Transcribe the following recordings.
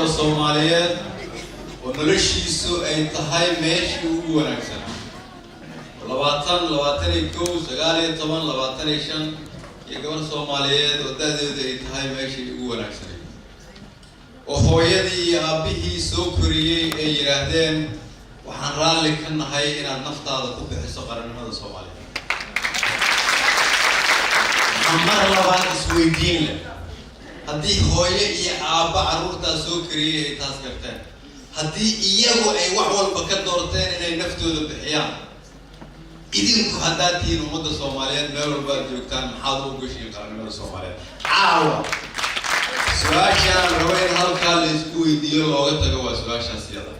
oo Soomaaliyeed oo noloshiisu ay tahay meeshii ugu wanaagsan 25 iyo gabar Soomaaliyeed oo da'deedu ay tahay meeshii ugu wanaagsan oo hooyadii iyo aabihii soo koriyay ay yiraahdeen waxaan raalli ka nahay inaad naftaada ku bixiso qarannimada Soomaaliyeed mar labaad isweydiin leh haddii hooyo iyo aabba carruurtaa soo koriyay ay taas garteen haddii iyagu ay wax walba ka doorteen inay naftooda bixiyaan idinku haddaad tihiin ummadda Soomaaliyeed meel walba aad joogtaan maxaad ugu gashiin qarannimada Soomaaliyeed caawa su'aashaan rabo in halkaa la isku weydiiyo looga tago waa su'aashaas iyada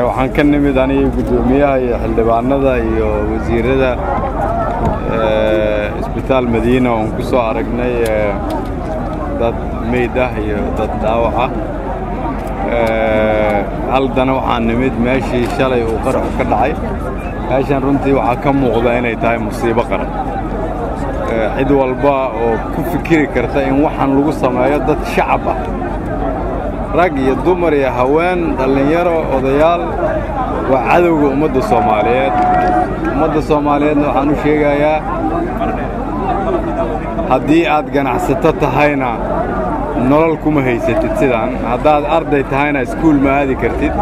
waxaan ka nimid aniga gudoomiyaha iyo xildhibaanada iyo wasiirada isbitaal Madiina oo ku soo aragnay dad meyd ah iyo dad dhaawac ah haldana waxaan nimid meeshii shalay uu qarax ka dhacay meeshan runtii waxaa ka muuqda inay tahay musiibo qaran cid walba oo ku fikiri karta in waxaan lagu sameeyo dad shacab ah rag iyo dumar iyo haween dhalinyaro odayaal waa cadowga ummadda Soomaaliyeed waxaan u sheegayaa haddii aad ganacsato tahayna nolol kuma haysatid sidaan haddaad arday tahayna iskuul ma aadi kartid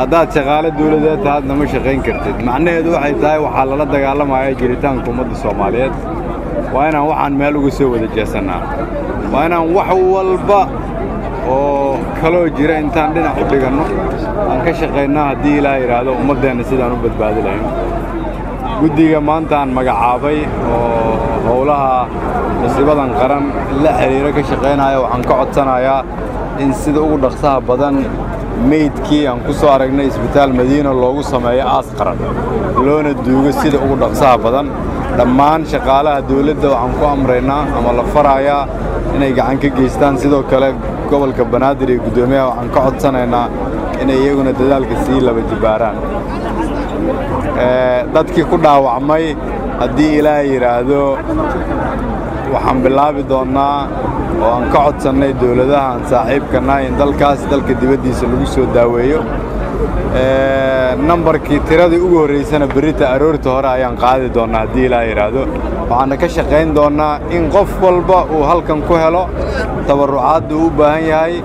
haddaad shaqaale dawladeed tahadna ma shaqayn kartid macnaheedu waxay tahay waxaa lala dagaalamaya jiritaanka ummadda Soomaaliyeed waa inaan waxaan meel uga soo wada jeesanaa waa inaan wax walba oo kaloo jira intaan dhinac u dhiganno aan ka shaqaynaa haddii Ilaahay yiraahdo ummaddeena sidaan u badbaadi lahayn guddiga maanta aan magacaabay oo howlaha musiibadan qaran la xiriira ka shaqeynaya waxaan ka codsanayaa in sida ugu dhaqsaha badan meydkii aan ku soo aragnay isbitaal Madiina loogu sameeyo aas qaran loona duugo sida ugu dhaqsaha badan dhammaan shaqaalaha dawladda waxaan ku amreynaa ama la farayaa inay gacan ka geystaan sidoo kale gobolka Banaadir iyo gudoomiyaha waxaan ka codsanaynaa inay iyaguna dadaalka sii laba jibaaraan dadkii ku dhaawacmay haddii Ilaahay yiraahdo waxaan bilaabi doonaa oo aan ka codsannay dawladaha aan saaxiibkana in dalkaas dalka dibaddiisa lagu soo daaweeyo nambarkii tiradii ugu horeysana berita aroorta hore ayaan qaadi doonaa haddii Ilaahay yiraahdo waxaan ka shaqayn doonaa in qof walba uu halkan ku helo tabarucaad uu u baahan yahay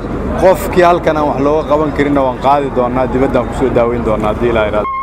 qofkii halkan aan wax looga qaban karin waan qaadi doonaa dibadda ku soo daaweyn doonaa haddii Ilaahay yiraahdo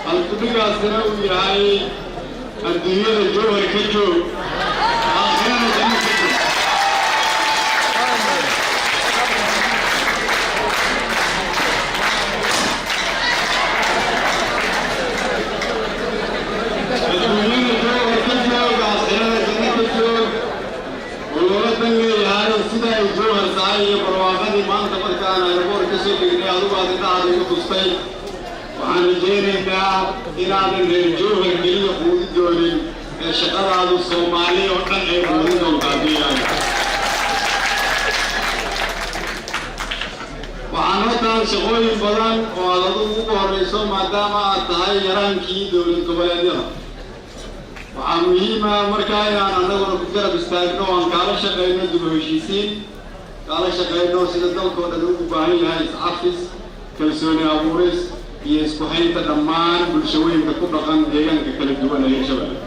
halkudhigaasina uu yahay adduunyada jowhar ka joog aakhirana janno ka joog. adduunyada jowhar ka joog aakhirana janno ka joog loola dan leeyahay sida ay jowhar tahay iyo barwaaqadii maanta markaan aeroboor ka soo degnay adigu aad indhahaada iga tustay. waxaan rajaynaynaa inaadan reer jowhar keliya quudi doonin ee shaqadaadu Soomaali oo dhan ay quudi doontaa biyaan. waxaan wataan shaqooyin badan oo aad adigu ugu horrayso maadaama aad tahay yaraankii dowlad goboleedyada. waxaa muhiima markaa inaan annaguna ku garab istaagno aan kaala shaqayno dib u heshiisiin, kaala shaqayno sida dalkoo dhan ugu baahan yahay is-cafis, kalsooni abuuris iyo isku haynta dhammaan bulshooyinka ku dhaqan deegaanka kala duwan ee Hirshabelle.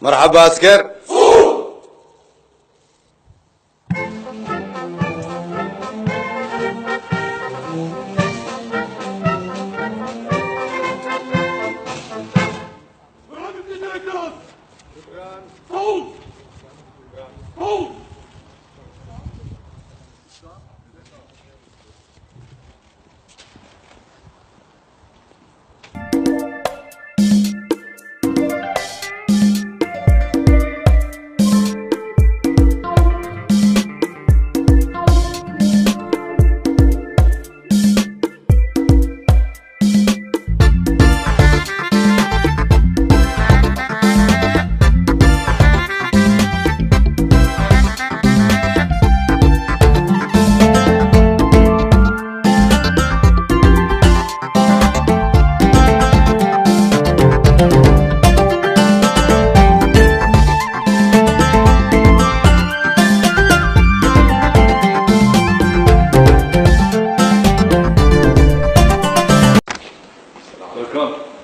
مرحبا عسكر.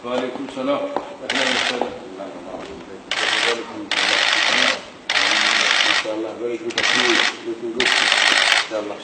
وعليكم السلام. إن شاء الله بارك فيك إن شاء الله.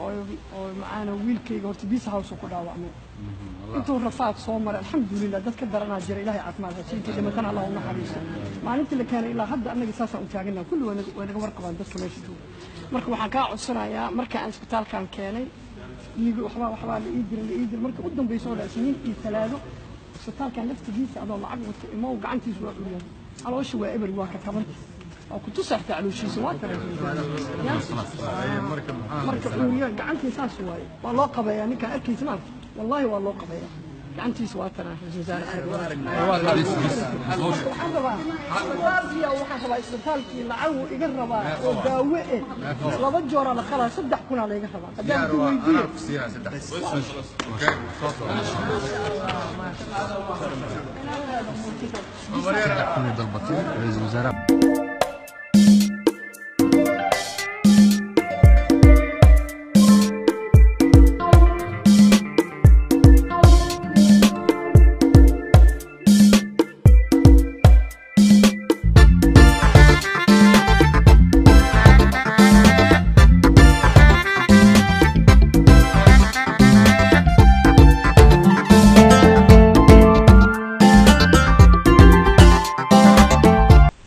oo macana wiilkayga horta biis house ku dhaawacmay intuu rafaad soo maray alxamdulilah dadka daranaa jira ilaahay caafimaad hasiintii dhimatana allah u naxariisto maalintii la keenay ilaa hadda annaga saasaan u taaganaa kulli waa naga warqabaan dadka meesha jooga marka waxaan kaa codsanayaa marka aan isbitaalkan keenay dhiig waxbaa la ii diray marka u dambayso oo isniin iyo talaado isbitaalkan laftigiisa adoo lacag wato imoo gacantiisa waa curiyaan caloosha waa eber waa ka tabanta oo ku tusaxta calooshiisa waa marka curiyaan gacantiisa saas waaye waa loo qabeeyaa ninkaan arkaysa maanta wallahi waa loo qabeeyaa gacantiisa waa tanaa waxaan rabaa isbitaalkii lacag uu iga rabaa oo daawo eh 2 joora la qalaa 3 kuna la iga rabaa haddaan ku weydiiyo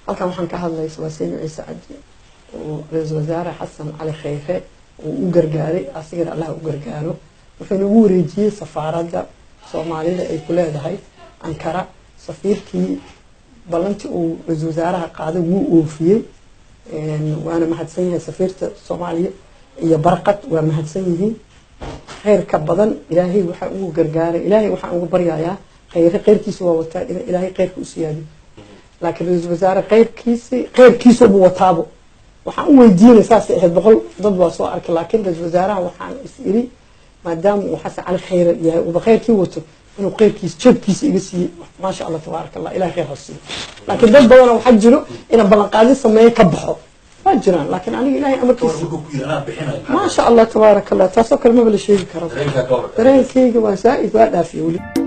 waxaan ka hadlayso waa Seyni Ciise Cabdi oo ra'iisul wasaare Xasan Cali Khayre oo u gargaaray asigana Allah u gargaaro wuxuu ugu wareejiyay safaaradda Soomaalida ay ku leedahay Ankara safiirkii balanti uu ra'iisul wasaaraha qaaday wuu oofiyay waana mahadsan yahay safiirta Soomaaliya iyo barqad waa mahadsan yihiin khayrka badan ilaahay waxa uu gargaaray ilaahay waxa uu baryayaa khayrkiisa waa wataa ilaahay khayrka u siyaadiyo laakiin ra'iisul wasaare khayrkiisa uu wataabo waxaan u weydiinay saas ay 100 dad waa soo arkay laakiin ra'iisul wasaaraha waxaan is iri maadaama uu Xasan Cali Khayre yahay uu khayrkii wato inuu khayrkiisa jabkiisa iga siiyay ma sha Allah tabarakallah ilaahay khayr hasiyo laakiin dad badan waxa jiro in ballan qaadi sameeyay ka baxo ma jiraan laakiin aniga ilaahay amarkiisa ma sha Allah tabarakallah taasoo kalma bala sheegi karo dareenkayga waa saa'id waa dhaafiyay